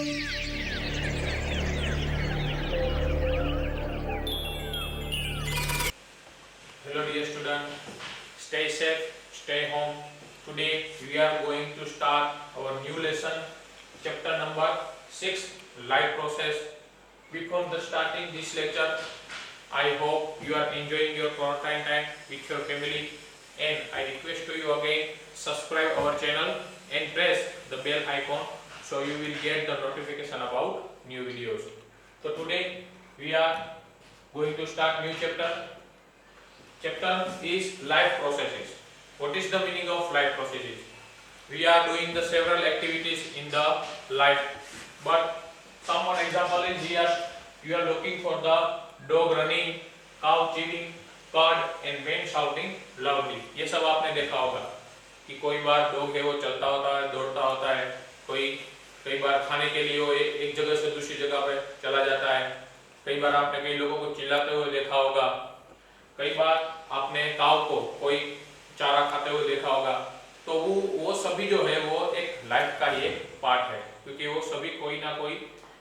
Hello dear student, stay safe, stay home. Today we are going to start our new lesson, chapter number 6, life process. Before the starting this lecture, I hope you are enjoying your quarantine time with your family, and I request to you again, subscribe our channel and press the bell icon so you will get the notification about new videos. So today we are going to start new chapter. Chapter is life processes. What is the meaning of life processes? We are doing the several activities in the life, but some one example is here. You are looking for the dog running, cow chewing, bird and man shouting loudly. ये सब आपने देखा होगा कि कोई बार dog है वो चलता होता है, दौड़ता होता है, कई बार खाने के लिए वो एक जगह से दूसरी जगह पे चला जाता है, कई बार आपने कई लोगों को चिल्लाते हुए देखा होगा, कई बार आपने काऊ को कोई चारा खाते हुए देखा होगा। तो वो सभी जो है वो एक लाइफ का ही एक पार्ट है, क्योंकि वो सभी कोई ना कोई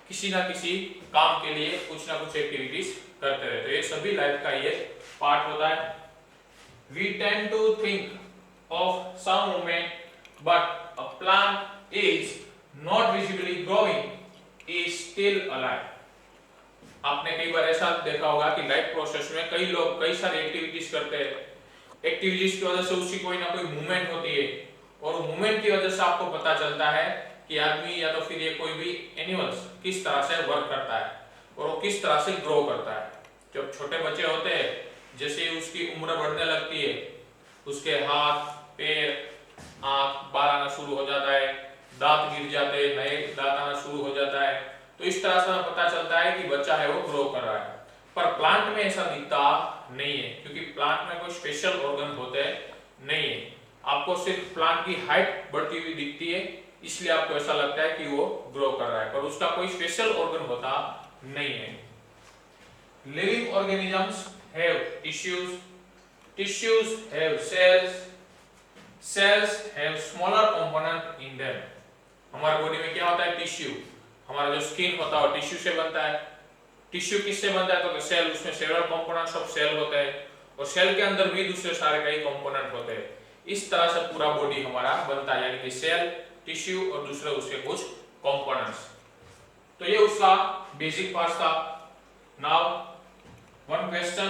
किसी ना किसी काम के लिए कुछ ना कुछ एक्टिविटीज करते रहते हैं। ये सभी लाइफ का ही एक पार्ट होता है। We tend to think of some moment, but a plant is not visibly growing, is still alive. आपने कई बार ऐसा देखा होगा कि लाइफ प्रोसेस में कई लोग कई सारी एक्टिविटीज करते हैं। एक्टिविटीज की वजह से उसकी कोई ना कोई मूवमेंट होती है, और मूवमेंट की वजह से आपको पता चलता है कि आदमी या तो फिर ये कोई भी एनिमल्स किस तरह से वर्क करता है और वो किस तरह से ग्रो करता है। जब छोटे बच्चे होते हैं, जैसे उसकी उम्र बढ़ने लगती है, उसके हाथ, पैर, आंख, बाल आना शुरू हो जाता है, दांत गिर जाते हैं, नए दांत आना शुरू हो जाता है। तो इस तरह से हमें पता चलता है कि बच्चा है वो ग्रो कर रहा है। पर प्लांट में ऐसा दिखता नहीं है, क्योंकि प्लांट में कोई स्पेशल ऑर्गन होते नहीं है। आपको सिर्फ प्लांट की हाइट बढ़ती हुई दिखती है, इसलिए आपको ऐसा लगता है कि वो ग्रो कर रहा है, पर उसका कोई स्पेशल ऑर्गन होता नहीं है। Living organisms have tissues, tissues have cells, cells have smaller component in them. हमारे बॉडी में क्या होता है? टिश्यू। हमारा जो स्किन होता है टिश्यू से बनता है। टिश्यू किससे बनता है? तो सेल, उसमें सेवरल कंपोनेंट्स ऑफ सेल होते हैं, और सेल के अंदर भी दूसरे सारे कई कंपोनेंट होते हैं। इस तरह से पूरा बॉडी हमारा बनता है, यानी कि सेल, टिश्यू और दूसरे उसके कुछ कंपोनेंट्स। तो ये उसका बेसिक पार्ट था। Now one question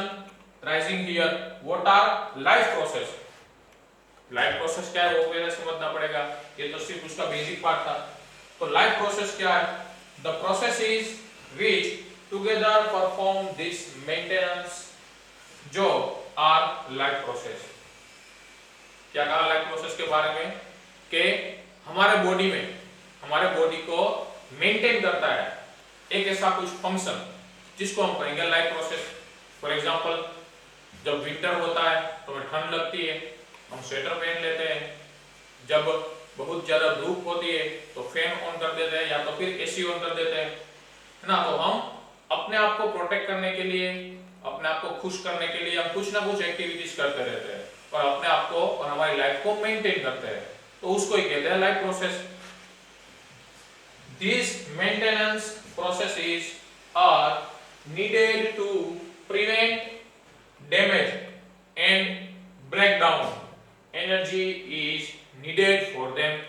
rising here, what our life process? Life process क्या है वो पहले समझना पड़ेगा, ये तो सिर्फ उसका बेसिक पार्ट था। तो लाइफ प्रोसेस क्या है? The process is which together perform this maintenance job are life process। क्या कहा लाइफ प्रोसेस के बारे में? कि हमारे बॉडी में, हमारे बॉडी को मेंटेन करता है एक ऐसा कुछ फंक्शन जिसको हम कहेंगे लाइफ प्रोसेस। फॉर एग्जांपल, जब विंटर होता है तो हमें ठंड लगती है, हम स्वेटर पहन लेते हैं। जब बहुत ज्यादा धूप होती है तो फैन ऑन कर देते हैं या तो फिर एसी ऑन कर देते हैं, है ना। तो हम अपने आप को प्रोटेक्ट करने के लिए, अपने आप को खुश करने के लिए हम कुछ ना कुछ एक्टिविटीज करते रहते हैं, और अपने आप को और हमारी लाइफ को मेंटेन करते हैं। तो उसको ही कहते हैं life process. This maintenance processes are needed to prevent damage and breakdown. Energy is needed for them.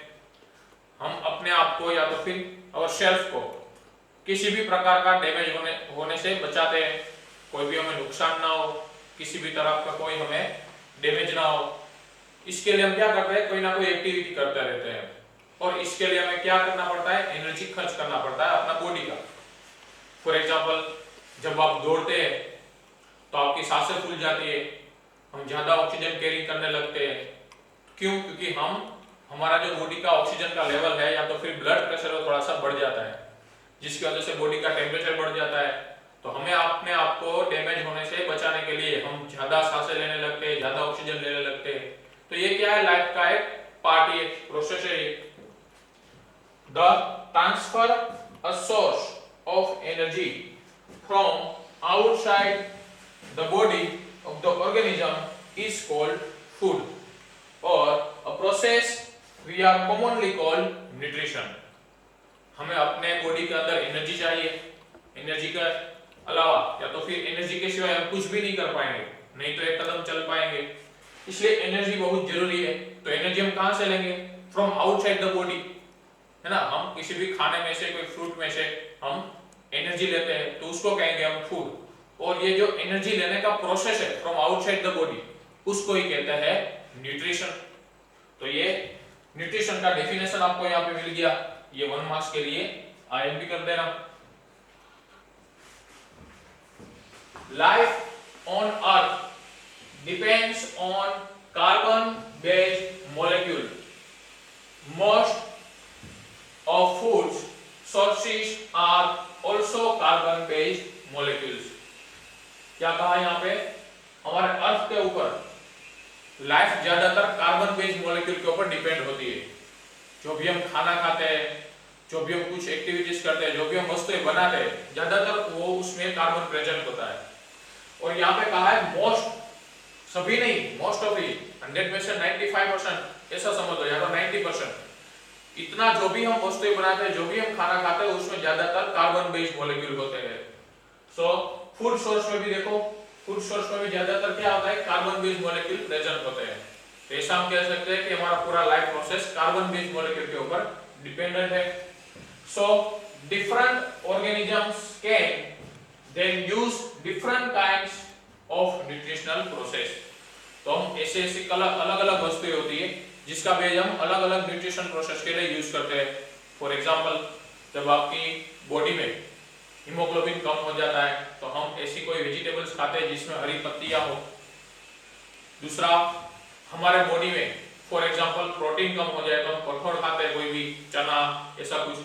हम अपने आप को या तो फिर और सेल्फ को किसी भी प्रकार का डैमेज होने से बचाते हैं। कोई भी हमें नुकसान ना हो, किसी भी तरह का कोई हमें डैमेज ना हो, इसके लिए हम क्या करते हैं? कोई ना कोई एक्टिविटी करते रहते हैं, और इसके लिए हमें क्या करना पड़ता है? एनर्जी खर्च करना पड़ता है अपना बॉडी का। फॉर एग्जाम्पल, जब आप दौड़ते हैं तो आपकी सांसें फूल जाती है, हम ज्यादा ऑक्सीजन कैरी करने लगते हैं। क्यों? क्योंकि हमारा जो बॉडी का ऑक्सीजन का लेवल है या तो फिर ब्लड प्रेशर वो थोड़ा सा बढ़ जाता है, जिसकी वजह से बॉडी का टेम्परेचर बढ़ जाता है। तो हमें अपने आप को डैमेज होने से बचाने के लिए हम ज्यादा सांसें लेने लगते हैं, ज्यादा ऑक्सीजन लेने लगते हैं। तो ये क्या है? लाइफ का एक पार्ट, ये प्रोसेस है। The transfer a source of energy from outside the body of the organism is called food, और a process we are commonly called nutrition। हमें अपने बॉडी के अंदर एनर्जी चाहिए, एनर्जी के अलावा या तो फिर एनर्जी के सिवाय हम कुछ भी नहीं कर पाएंगे, नहीं तो एक कदम चल पाएंगे, इसलिए एनर्जी बहुत जरूरी है। तो एनर्जी हम कहां से लेंगे? फ्रॉम आउटसाइड द बॉडी, है ना। हम किसी भी खाने में से, कोई फ्रूट में से हम एनर्जी लेते हैं तो उसको कहेंगे हम फूड। और ये जो एनर्जी लेने का प्रोसेस है फ्रॉम आउटसाइड द बॉडी, उसको ही कहते हैं न्यूट्रिशन। तो ये न्यूट्रिशन का डेफिनेशन आपको यहाँ पे मिल गया, ये 1 मार्क्स के लिए आईएमपी कर देना। Life on earth depends on carbon based molecule. Most of foods sources are also carbon based molecules। क्या कहा यहाँ पे? हमारे अर्थ के ऊपर लाइफ ज्यादातर कार्बन बेस्ड मॉलिक्यूल के ऊपर डिपेंड होती है। जो भी हम खाना खाते हैं, जो भी हम कुछ एक्टिविटीज करते हैं, जो भी हम वस्तुएं बनाते हैं, ज्यादातर वो उसमें कार्बन प्रेजेंट होता है। और यहाँ पे कहा है मोस्ट, सभी नहीं, मोस्ट ऑफ ही, 100% 95% ऐसा समझ लो, या तो 90%। इतना जो भी हम वस्तुएं बनाते हैं, जो भी हम खाना खाते हैं, उसमें ज्यादातर कार्बन बेस्ड मॉलिक्यूल होते हैं। सो फूड सोर्स में भी देखो, फूड सोर्स में भी ज्यादातर क्या होता है? कार्बन बेस्ड मॉलिक्यूल प्रेजेंट होते हैं। तो ऐसा हम कह सकते हैं कि हमारा पूरा life process carbon based molecule के ऊपर डिपेंडेंट है। So different organisms can then use different kinds of nutritional process. तो हम ऐसे अलग अलग वस्तुएं होती है जिसका बेस हम अलग अलग न्यूट्रिशन प्रोसेस के लिए यूज करते हैं। फॉर एग्जांपल, जब आपकी बॉडी में हीमोग्लोबिन कम हो जाता है तो हम ऐसी कोई वेजिटेबल्स खाते हैं जिसमें हरी पत्तियां हो। दूसरा, हमारे बॉडी में फॉर एग्जांपल प्रोटीन कम हो जाए तो हम कठोर खाते हैं, कोई भी चना, ऐसा कुछ।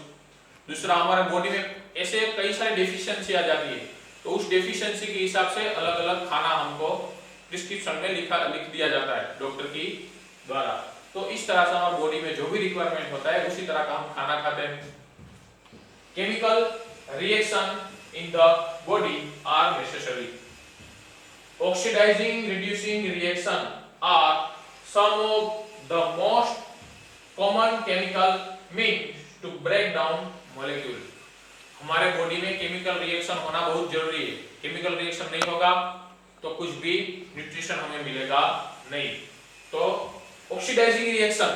दूसरा, हमारे बॉडी में ऐसे कई सारी डेफिशिएंसी आ जाती है, तो उस डेफिशिएंसी के हिसाब से अलग अलग खाना हमको प्रिस्क्रिप्शन में लिख दिया जाता है डॉक्टर की द्वारा। तो इस तरह से हमारी बॉडी में जो भी रिक्वायरमेंट होता है उसी तरह का हम खाना खाते हैं। Chemical reaction in the body are necessary. Oxidising reducing reaction are some of the most common chemical means to break down molecule. हमारे बॉडी में केमिकल रिएक्शन होना बहुत जरूरी है। केमिकल रिएक्शन नहीं होगा तो कुछ भी न्यूट्रिशन हमें मिलेगा नहीं। तो ऑक्सीडाइजिंग रिएक्शन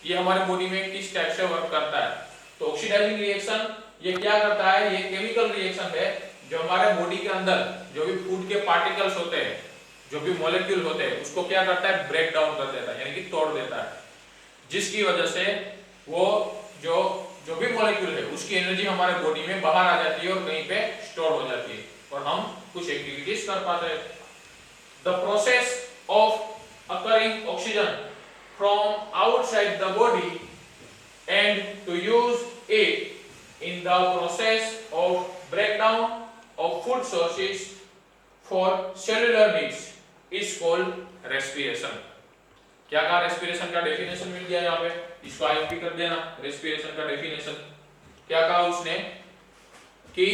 ये हमारे बॉडी में किस टाइप से वर्क करता है? तो ऑक्सीडाइजिंग रिएक्शन ये क्या करता है? ये केमिकल रिएक्शन है जो हमारे बॉडी के अंदर जो भी फूड के पार्टिकल्स होते हैं, जो भी मॉलिक्यूल होते हैं, उसको क्या करता है? ब्रेक डाउन कर देता है, यानी कि तोड़ देता है, जिसकी वजह से वो जो भी मॉलिक्यूल है उसकी एनर्जी हमारे बॉडी में बाहर आ जाती है और कहीं पे स्टोर हो जाती है और हम कुछ एक्टिविटीज कर पाते हैं। The process of occurring oxygen from outside the body and to use it in the process of breakdown of food sources for cellular needs is called respiration। क्या कहा? रेस्पिरेशन का डेफिनेशन मिल गया यहाँ पे, इसको आईएमपी कर देना। रेस्पिरेशन का डेफिनेशन क्या कहा उसने? कि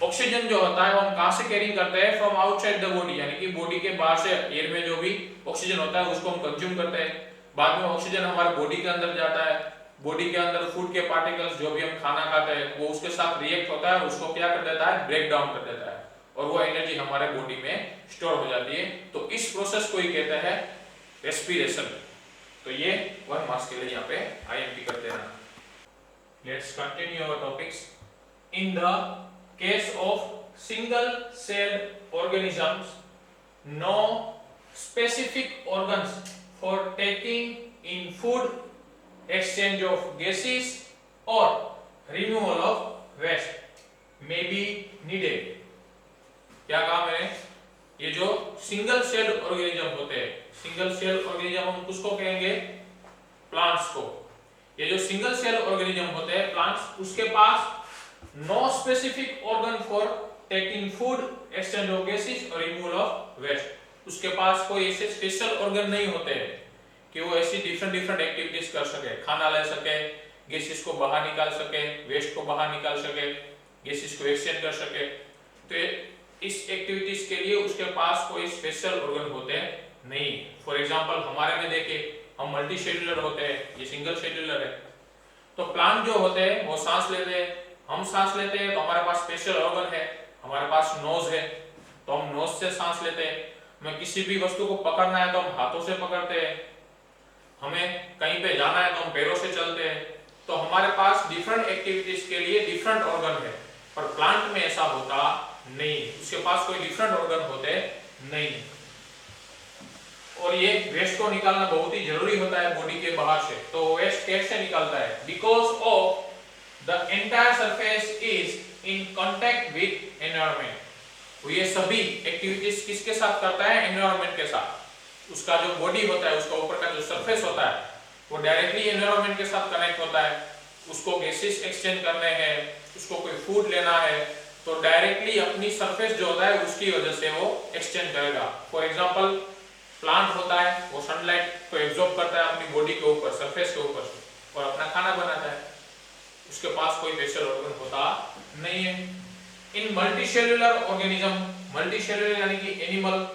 ऑक्सीजन जो होता है वो हम कहां से कैरी करते हैं? फ्रॉम आउटसाइड द बॉडी, यानी कि बॉडी के बाहर से एयर में जो भी ऑक्सीजन होता है उसको हम कंज्यूम करते हैं। बाद में ऑक्सीजन हमारे बॉडी के अंदर जाता है, बॉडी के अंदर फूड के पार्टिकल्स जो भी हम खाना खाते हैं वो उसके साथ रिएक्ट होता है, उसको क्या कर देता है? ब्रेक डाउन कर देता है और वो एनर्जी हमारे बॉडी में स्टोर हो जाती है। तो इस प्रोसेस को ही कहते हैं रेस्पिरेशन। तो ये 1 मार्क्स के लिए यहाँ पे आईएमपी करते हैं। Let's continue our topics. In the case of single celled organisms, no specific organs for taking in food, exchange of gases or removal of waste may be needed। क्या कहा मैंने? ये जो सिंगल सेल्ड ऑर्गेनिज्म होते हैं, single cell organism हम किसको कहेंगे? प्लांट्स को। ये जो सिंगल सेल ऑर्गेनिज्म होते हैं प्लांट्स, उसके पास no specific organ for taking food, exchange of gases और रिमूवल ऑफ वेस्ट। उसके पास कोई ऐसे स्पेशल ऑर्गन नहीं होते हैं कि वो ऐसी डिफरेंट एक्टिविटीज कर सके, खाना ले सके, गैसेस को बाहर निकाल सके, वेस्ट को बाहर निकाल सके, गैसेस को एक्सचेंज कर सके। तो इस एक्टिविटीज के लिए उसके पास कोई स्पेशल ऑर्गन होते नहीं। फॉर एग्जांपल हमारे में देखे हम मल्टी सेल्युलर होते हैं, ये सिंगल सेल्युलर है। तो तो प्लांट जो होते हैं वो सांस लेते हैं, हम सांस लेते हैं तो हमारे पास स्पेशल ऑर्गन है, हमारे पास नोज है तो हम नोज से सांस लेते हैं, हमें किसी भी वस्तु को पकड़ना है तो हम हाथों से पकड़ते हैं, हमें कहीं पे जाना है तो हम पैरों से चलते हैं। तो हमारे पास डिफरेंट एक्टिविटीज के लिए डिफरेंट ऑर्गन है, पर प्लांट में ऐसा होता नहीं, उसके पास कोई डिफरेंट ऑर्गन होते नहीं। और ये वेस्ट को निकालना बहुत ही जरूरी होता है बॉडी के बाहर से। तो वेस्ट कैसे निकालता है? Because of the entire surface is in contact with environment. तो ये सभी एक्टिविटीज किसके साथ करता है? एनवायरनमेंट के साथ। उसका जो बॉडी होता है, उसका ऊपर का जो सरफेस होता है, वो डायरेक्टली एनवायरनमेंट के साथ कनेक्ट होता है। उसको गैसेस एक्सचेंज करने हैं, उसको कोई फूड लेना है, तो डायरेक्टली अपनी सरफेस जो होता है उसकी वजह से वो एक्सचेंज करेगा। फॉर एग्जांपल प्लांट होता है, वो सनलाइट को एब्जॉर्ब करता है अपनी बॉडी के ऊपर, सरफेस के ऊपर से, और अपना खाना बनाता है। उसके पास कोई स्पेशल ऑर्गन होता नहीं है। इन मल्टीसेल्युलर ऑर्गेनिज्म, मल्टीसेल्युलर यानी कि एनिमल,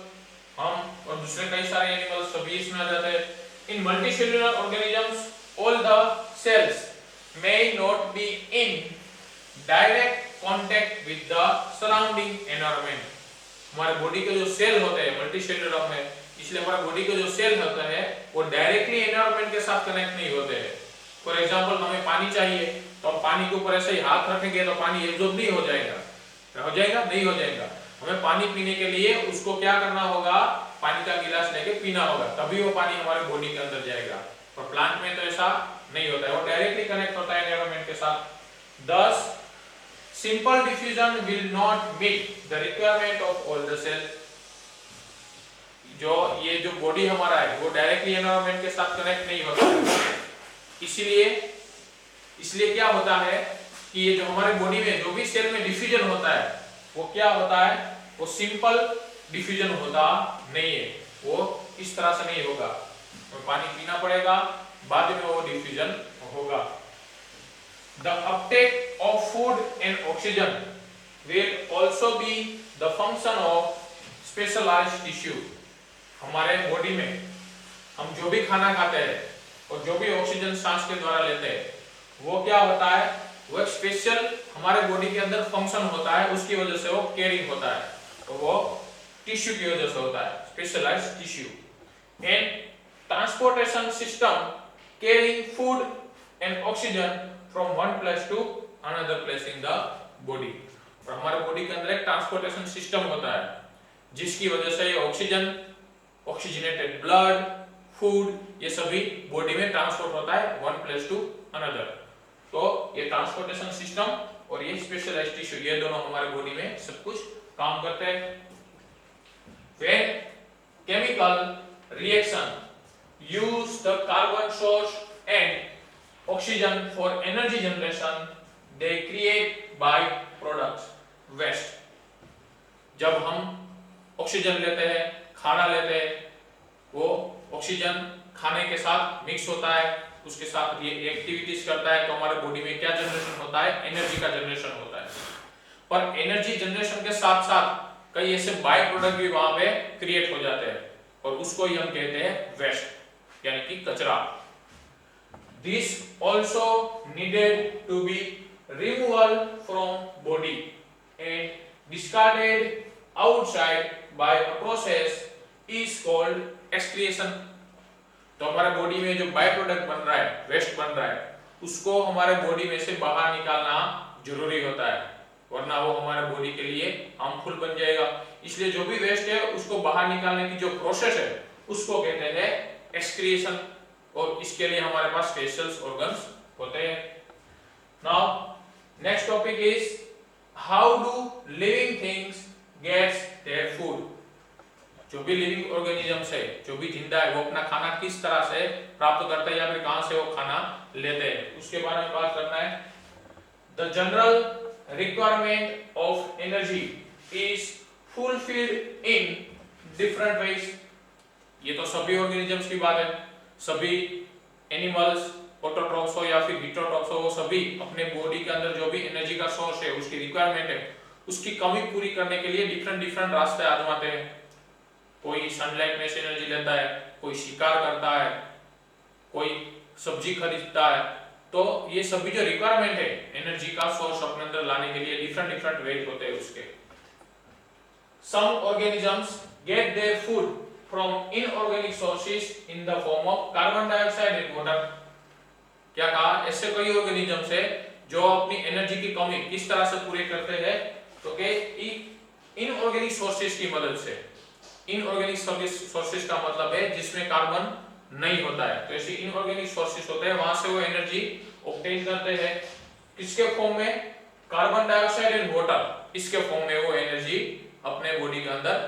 हम और दूसरे कई सारे एनिमल्स सभी इसमें आ जाते हैं। In multicellular organisms all the cells may not be in direct contact with the surrounding environment। हमारे बॉडी के जो सेल होते हैं मल्टीसेल्युलर में, इसलिए हमारे बॉडी के जो सेल होते हैं वो डायरेक्टली एनवायरनमेंट के साथ कनेक्ट नहीं होते हैं। फॉर एग्जांपल हमें पानी चाहिए तो हम पानी के ऊपर ऐसे ही हाथ रखेंगे तो पानी एब्जॉर्ब नहीं हो जाएगा, हो जाएगा? नहीं हो जाएगा। हमें पानी पीने के लिए उसको क्या करना होगा? पानी का गिलास लेके पीना होगा, तभी वो पानी हमारे बॉडी के अंदर जाएगा। पर प्लांट में तो ऐसा नहीं होता है, वो डायरेक्टली कनेक्ट होता है एनवायरनमेंट के साथ। Thus, simple diffusion will not meet the requirement of all the cells। जो ये जो बॉडी हमारा है वो डायरेक्टली एनवायरनमेंट के साथ कनेक्ट नहीं होता है, इसलिए क्या होता है कि ये जो हमारे बॉडी में जो भी सेल में डिफ्यूजन होता है वो क्या होता है? वो सिंपल डिफ्यूजन होता नहीं है, वो इस तरह से नहीं होगा। तो पानी पीना पड़ेगा, बाद में वो डिफ्यूजन होगा। The uptake of food and oxygen will also be the function of specialized tissue। हमारे बॉडी में हम जो भी खाना खाते हैं और जो भी ऑक्सीजन सांस के द्वारा लेते हैं वो क्या होता है? वो एक स्पेशल हमारे बॉडी के अंदर फंक्शन होता है, उसकी वजह से वो कैरिंग होता है, तो वो टिश्यू की वजह से होता है, specialised tissue. And transportation system carrying food and oxygen from one place to another place in the body। और हमारे बॉडी के अंदर एक ट्रांसपोर्टेशन सिस्टम होता है जिसकी वजह से ये ऑक्सीजन, ऑक्सीजनेटेड ब्लड, फूड, ये सभी बॉडी में ट्रांसपोर्ट होता है वन प्लेस टू अनदर। तो ये ट्रांसपोर्टेशन सिस्टम और ये स्पेशलाइज्ड टिश्यू, ये दोनों हमारे बॉडी में सब कुछ काम करते हैं। When chemical reaction use the carbon source and oxygen for energy generation, they create by-products, waste। जब हम ऑक्सीजन लेते हैं, खाना लेते हैं, वो ऑक्सीजन खाने के साथ मिक्स होता है, उसके साथ ये एक्टिविटीज करता है, तो हमारे बॉडी में क्या जनरेशन होता है? एनर्जी का जनरेशन होता है। पर एनर्जी जनरेशन के साथ साथ कई ऐसे बाय प्रोडक्ट भी वहां पे क्रिएट हो जाते हैं और उसको ही हम कहते हैं वेस्ट, यानी कि कचरा। This also needed to be removal from body and discarded outside by a process is called excretion। तो हमारे बॉडी में जो बाय प्रोडक्ट बन रहा है, वेस्ट बन रहा है, उसको हमारे बॉडी में से बाहर निकालना जरूरी होता है, वरना वो हमारे बॉडी के लिए हार्मफुल बन जाएगा। इसलिए जो भी वेस्ट है उसको बाहर निकालने की जो प्रोसेस है उसको कहते हैं एक्सक्रीशन, और इसके लिए हमारे पास स्पेशल ऑर्गन्स होते हैं। Now next topic is how do living things gets their food. जो भी लिविंग ऑर्गेनिजम्स है, जो भी जिंदा है, वो अपना खाना किस तरह से प्राप्त करता है या फिर कहां से वो खाना लेते हैं, उसके बारे में बात करना है। The general requirement of energy is fulfilled in different ways. ये तो सभी ऑर्गेनिजम्स की बात है, सभी एनिमल्स, ऑटोट्रॉप्स हो या फिर हेटेरोट्रॉप्स हो, वो सभी अपने बॉडी के अंदर जो भी एनर्जी का सोर्स है, उसकी रिक्वायरमेंट है, उसकी कमी पूरी करने के लिए डिफरेंट रास्ते आजमाते हैं। कोई सनलाइट में से एनर्जी लेता है, कोई शिकार करता है, कोई सब्जी खरीदता है, तो तो ये सभी जो रिक्वायरमेंट है एनर्जी का सोर्स अपने अंदर लाने के लिए डिफरेंट डिफरेंट वेज होते हैं उसके। Some organisms get their food from inorganic sources in the form of carbon dioxide and water. क्या कहा, ऐसे कई ऑर्गेनिजम्स है जो अपनी एनर्जी की कमी किस तरह से पूरी करते हैं, तो कि इनऑर्गेनिक सोर्सेज की मदद से। इनऑर्गेनिक सोर्सेज का मतलब है जिसमें कार्बन नहीं होता है, तो ऐसे इनऑर्गेनिक सोर्सेज होते हैं, वहां से वो एनर्जी ऑब्टेन करते हैं। किसके फॉर्म में, कार्बन डाइऑक्साइड एंड वाटर, इसके फॉर्म में वो एनर्जी अपने बॉडी के अंदर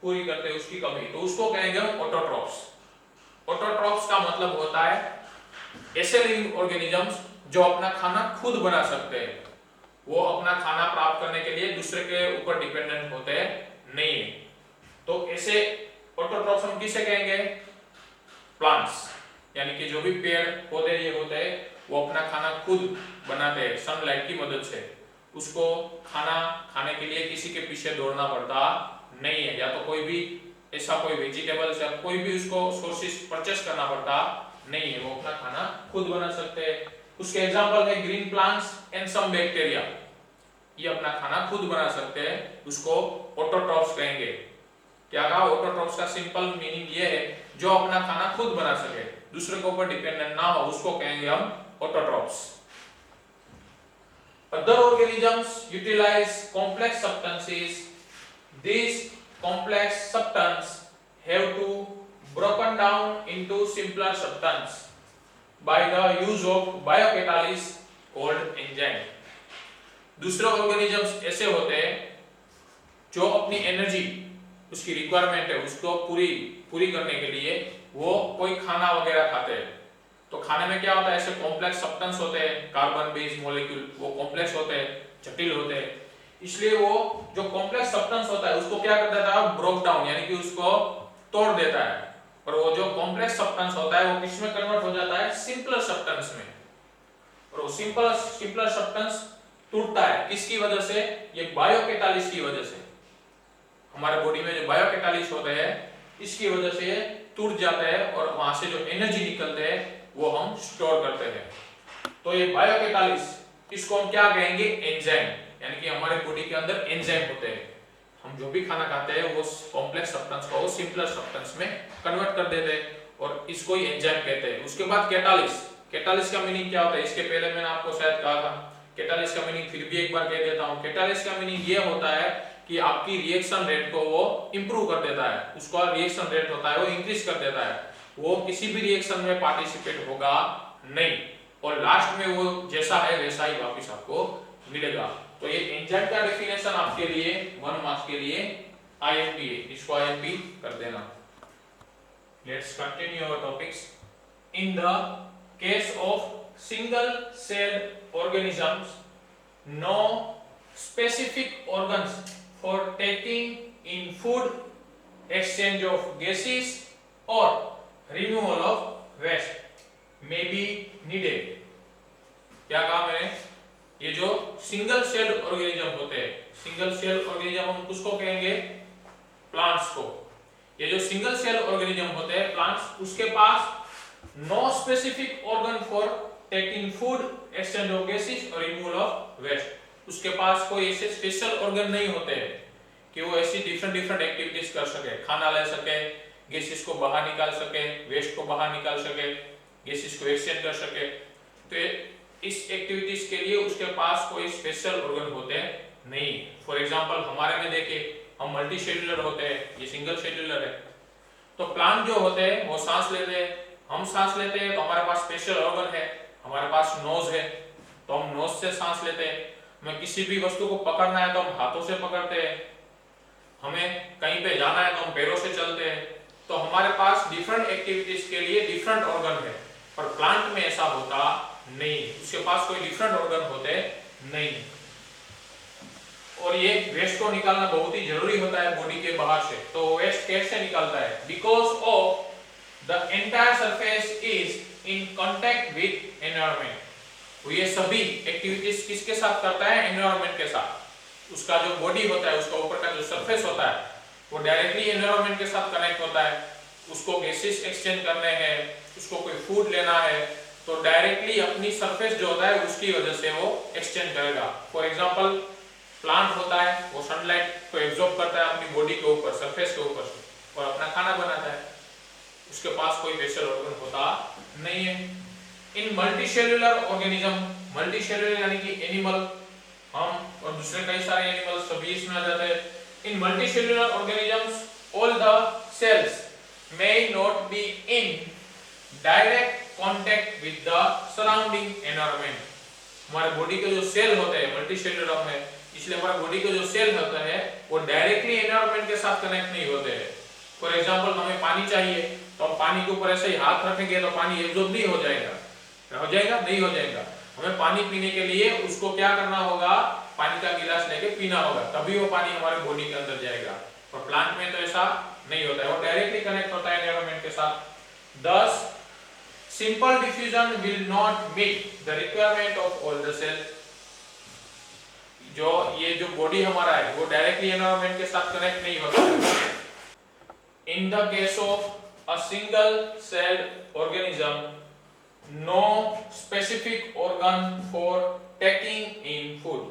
पूरी करते हैं उसकी कमी, तो उसको कहेंगे हम ऑटोट्रॉफ्स। ऑटोट्रॉफ्स का मतलब होता है ऐसे लिविंग ऑर्गेनिजम्स जो अपना खाना खुद बना सकते हैं, वो अपना खाना प्राप्त करने के लिए दूसरे के ऊपर डिपेंडेंट होते नहीं है। तो ऐसे ऑटोट्रॉफ्स हम किसे कहेंगे, प्लांट्स, यानी कि जो भी पेड़ पौधे ये होते हैं वो अपना खाना खुद बनाते हैं सनलाइट की मदद से। उसको खाना खाने के लिए किसी के पीछे दौड़ना पड़ता नहीं है, या तो कोई भी ऐसा कोई वेजिटेबल्स या कोई भी उसको सोर्सेस परचेस करना पड़ता नहीं है, वो अपना खाना खुद बना सकते हैं। उसके एग्जांपल है green plants and some bacteria, ये अपना खाना खुद बना सकते हैं, उसको ऑटोट्रॉफ्स कहेंगे। क्या कहा, ऑटोट्रॉफ्स का सिंपल मीनिंग ये है जो अपना खाना खुद बना सके, दूसरे के ऊपर डिपेंडेंट ना हो, उसको कहेंगे हम autotrophs. Other organisms utilize complex substances. These complex substances have to broken down into simpler substances by the use of biocatalysis called enzyme. दूसरे ऑर्गेनिजम्स ऐसे होते हैं जो अपनी एनर्जी उसकी रिक्वायरमेंट है उसको पूरी करने के लिए वो कोई खाना वगैरह खाते हैं। तो खाने में क्या होता है, ऐसे कॉम्प्लेक्स सब्सटेंस होते हैं, कार्बन बेस्ड मॉलिक्यूल, वो कॉम्प्लेक्स होते हैं, जटिल होते हैं, इसलिए वो जो कॉम्प्लेक्स सब्सटेंस होता है उसको क्या कर देता है, ब्रोक डाउन, यानी कि उसको तोड़ देता है। और वो जो कॉम्प्लेक्स सब्सटेंस होता है वो किसमें कन्वर्ट हो जाता है, सिंपलर सब्सटेंस में। और वो सिंपलर सब्सटेंस टूटता है किसकी वजह से, ये बायोकैटालिसिस की वजह से। हमारे बॉडी में जो बायोकैटालिसिस होते हैं इसकी वजह से ये टूट जाता है और वहां से जो एनर्जी निकलते हैं वो हम स्टोर करते हैं। तो ये बायोकैटालिसिस, इसको हम क्या कहेंगे, एंजाइम, यानी कि हमारे बॉडी के अंदर एंजाइम होते हैं। हम जो भी खाना खाते हैं वो कॉम्प्लेक्स सब्सटेंस को सिंपलर सब्सटेंस में कन्वर्ट कर देते हैं और इसको ही एंजाइम कहते हैं। उसके बाद कैटालिसिस का मीनिंग क्या होता है, इसके पहले मैंने आपको शायद कहा था। कैटालिसिस का मीनिंग फिर भी एक बार कह देता हूं। कैटालिसिस का मीनिंग ये होता है कि आपकी रिएक्शन रेट को वो इंप्रूव कर देता है, उसका रिएक्शन रेट होता है वो इंक्रीज कर देता है, वो किसी भी रिएक्शन में पार्टिसिपेट होगा नहीं और लास्ट में वो जैसा है वैसा ही वापस आपको मिलेगा। तो ये एंजाइम का डेफिनेशन आपके लिए 1 मार्क्स के लिए आईएमपी है, इसको आईएमपी कर देना। Let's continue our topics. In the case of single celled organisms, no specific organs for taking in food, exchange of gases or removal of waste may be needed. क्या कहा मैंने, ये जो सिंगल सेल्ड ऑर्गेनिज्म होते हैं, single celled organism हम किसको कहेंगे, प्लांट्स को। ये जो सिंगल सेल्ड ऑर्गेनिज्म होते हैं प्लांट्स, उसके पास no specific organ for taking food, exchange of gases और रिमूवल ऑफ वेस्ट। उसके पास कोई ऐसे स्पेशल ऑर्गन नहीं होते हैं कि वो ऐसी डिफरेंट एक्टिविटीज कर सके, खाना ले सके, गैसेस को बाहर निकाल सके, वेस्ट को बाहर निकाल सके, गैसेस को एक्सचेंज कर सके। तो इस एक्टिविटीज के लिए उसके पास कोई स्पेशल ऑर्गन होते नहीं। फॉर एग्जांपल हमारे में देखिए हम मल्टी सेल्युलर होते हैं, ये सिंगल सेल्युलर है। तो प्लांट जो होते हैं वो सांस लेते हैं, हम सांस लेते हैं तो हमारे पास स्पेशल ऑर्गन है, हमारे पास नोज है तो हम नोज से सांस लेते हैं। हमें किसी भी वस्तु को पकड़ना है तो हम हाथों से पकड़ते हैं, हमें कहीं पे जाना है तो हम पैरों से चलते हैं। तो हमारे पास डिफरेंट एक्टिविटीज के लिए डिफरेंट ऑर्गन है, पर प्लांट में ऐसा होता नहीं, उसके पास कोई डिफरेंट ऑर्गन होते नहीं। और ये वेस्ट को निकालना बहुत ही जरूरी होता है बॉडी के बाहर से। तो वेस्ट कैसे निकलता है, because of the entire surface is in contact with environment. वो ये सभी एक्टिविटीज किसके साथ करता है, एनवायरनमेंट के साथ। उसका जो बॉडी होता है, उसका ऊपर का जो सरफेस होता है वो डायरेक्टली एनवायरनमेंट के साथ कनेक्ट होता है। उसको गैसेस एक्सचेंज करने हैं, उसको कोई फूड लेना है तो डायरेक्टली अपनी सरफेस जो होता है उसकी वजह से वो एक्सचेंज करेगा। फॉर एग्जांपल प्लांट होता है, वो सनलाइट को एब्जॉर्ब करता है अपनी बॉडी के ऊपर, सरफेस के ऊपर से, और अपना खाना बनाता है। उसके पास कोई फेशियल ऑर्गन होता नहीं है। इन मल्टीसेल्युलर ऑर्गेनिज्म, मल्टीसेल्युलर यानी कि एनिमल, हम और दूसरे कई सारे एनिमल्स सभी इसमें आ जाते हैं। In multicellular organisms all the cells may not be in direct contact with the surrounding environment। हमारे बॉडी के जो सेल होते हैं मल्टीसेल्युलर में, इसलिए हमारे बॉडी के जो सेल होते हैं वो डायरेक्टली एनवायरनमेंट के साथ कनेक्ट नहीं होते हैं। फॉर एग्जांपल हमें पानी चाहिए, तो हम पानी के ऊपर ऐसे ही हाथ रखेंगे तो पानी एब्जॉर्ब नहीं हो जाएगा, नहीं हो जाएगा। हमें पानी पीने के लिए उसको क्या करना होगा, पानी का गिलास लेके पीना होगा, तभी वो पानी हमारे बॉडी के अंदर जाएगा। और प्लांट में तो ऐसा नहीं होता है, वो डायरेक्टली कनेक्ट होता है एनवायरनमेंट के साथ। Thus simple diffusion will not meet the requirement of all the cells। जो ये जो बॉडी हमारा है वो डायरेक्टली एनवायरनमेंट के साथ कनेक्ट नहीं होता है। In the case of a single celled organism, no specific organ for taking in food,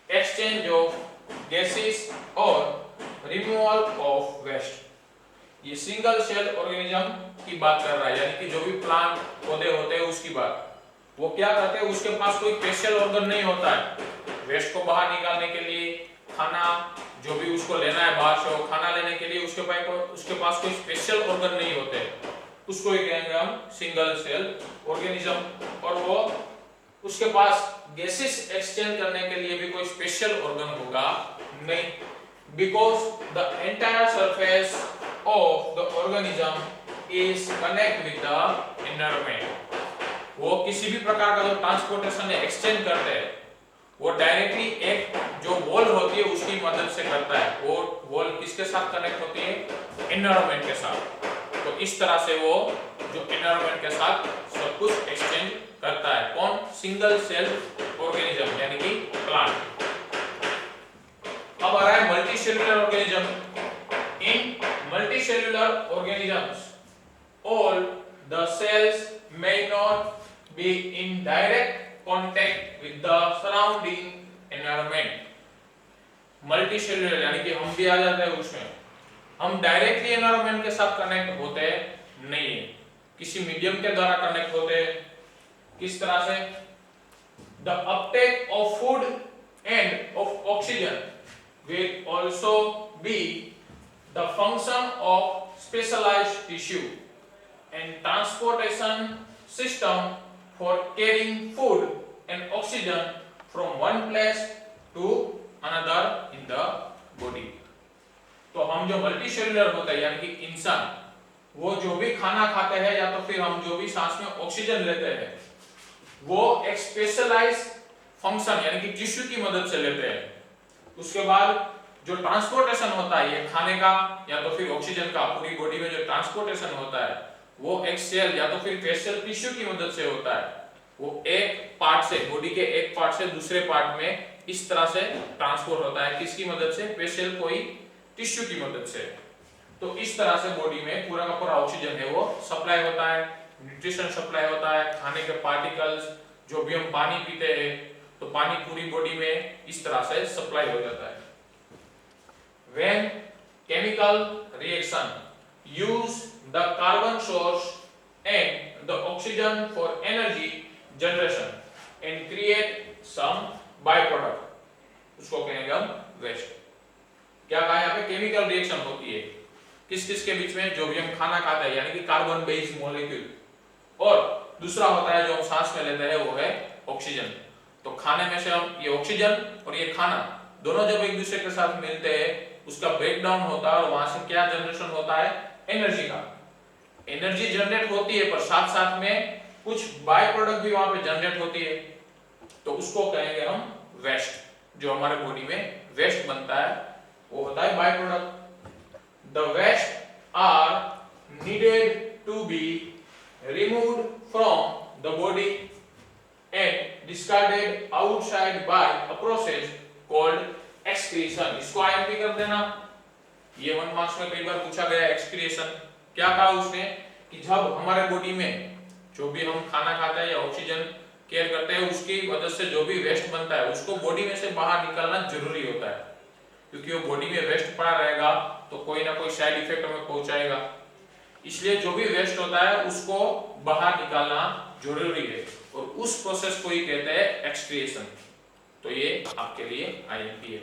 exchange of gases or removal of waste। ये सिंगल सेल ऑर्गेनिज्म की बात कर रहा है, यानी कि जो भी प्लांट पौधे होते हैं उसकी बात। वो क्या करते हैं, उसके पास कोई स्पेशल ऑर्गन नहीं होता है वेस्ट को बाहर निकालने के लिए, खाना जो भी उसको लेना है बाहर से, वो खाना लेने के लिए उसके पास कोई स्पेशल ऑर्गन नहीं होते, उसको ही कहेंगे हम सिंगल सेल ऑर्गेनिज्म। और वो उसके पास गैसेस एक्सचेंज करने के लिए भी कोई स्पेशल ऑर्गन होगा नहीं, because the entire surface of the organism is connect with the environment। वो किसी भी प्रकार का जो ट्रांसपोर्टेशन है, एक्सचेंज करते हैं, वो डायरेक्टली एक जो वॉल होती है उसकी मदद से करता है। वो वॉल किसके साथ कनेक्ट होती है, एनवायरनमेंट के साथ। तो इस तरह से वो जो एनवायरनमेंट के साथ सब कुछ एक्सचेंज करता है। कौन, सिंगल सेल ऑर्गेनिज्म यानी कि प्लांट। अब आ रहा है multicellular organism. In multicellular organisms, all the cells may not be in direct contact with the surrounding environment। Multicellular यानी कि हम भी आ जाते हैं उसमें, हम डायरेक्टली एनवायरनमेंट के साथ कनेक्ट होते नहीं है, किसी मीडियम के द्वारा कनेक्ट होते हैं। किस तरह से, the uptake of food and of oxygen will also be the function of specialized tissue and transportation system for carrying food and oxygen from one place to another in the body। तो हम जो multicellular होते हैं यानी कि इंसान, वो जो भी खाना खाते हैं या तो फिर हम जो भी सांस में ऑक्सीजन लेते हैं, वो एक स्पेशलाइज फंक्शन यानी कि टिश्यू की मदद से लेते हैं। उसके बाद जो ट्रांसपोर्टेशन होता है ये खाने का या तो फिर ऑक्सीजन का, पूरी बॉडी में जो ट्रांसपोर्टेशन होता है वो एक सेल या तो फिर फेशियल टिश्यू की मदद से होता है। वो एक पार्ट से, बॉडी के एक पार्ट से दूसरे पार्ट में इस तरह से ट्रांसपोर्ट होता है। किसकी मदद से, फेशियल कोई टिश्यू की मदद से। तो इस तरह से बॉडी में पूरा का पूरा ऑक्सीजन है वो सप्लाई होता है, न्यूट्रिशन सप्लाई होता है, खाने के पार्टिकल्स, जो भी हम पानी पीते हैं तो पानी पूरी बॉडी में इस तरह से सप्लाई हो जाता है। When chemical reaction use the carbon source and the oxygen for energy generation and create some byproduct, उसको कहेंगे हम वेस्ट। क्या कहा यहाँ पे, केमिकल रिएक्शन होती है किस किस के बीच में, जो भी हम खाना खाते हैं यानी कि कार्बन बेस्ड मॉलिक्यूल, और दूसरा होता है जो हम सांस में लेते हैं वो है ऑक्सीजन। तो खाने में से हम ये ऑक्सीजन और ये खाना दोनों जब एक दूसरे के साथ मिलते हैं उसका ब्रेकडाउन होता है और वहां से क्या जनरेशन होता है, एनर्जी का। एनर्जी जनरेट होती है पर साथ साथ में कुछ बाय प्रोडक्ट भी वहां पे जनरेट होती है, तो उसको कहेंगे हम वेस्ट। जो हमारे बॉडी में वेस्ट बनता है वो होता है by product. The waste are needed to be removed from the body and discarded outside by a process called excretion. इसको आईएमपी कर देना, ये 1 मार्क्स में कई बार पूछा गया एक्सक्रीशन। क्या कहा उसने कि जब हमारे बॉडी में जो भी हम खाना खाते हैं या ऑक्सीजन केयर करते हैं उसकी वजह से जो भी वेस्ट बनता है उसको बॉडी में से बाहर निकालना जरूरी होता है, क्योंकि वो बॉडी में वेस्ट पड़ा रहेगा तो कोई ना कोई साइड इफेक्ट हमें पहुंचाएगा। इसलिए जो भी वेस्ट होता है उसको बाहर निकालना जरूरी है और उस प्रोसेस को ही कहते हैं एक्सक्रिएशन। तो ये आपके लिए IMP है।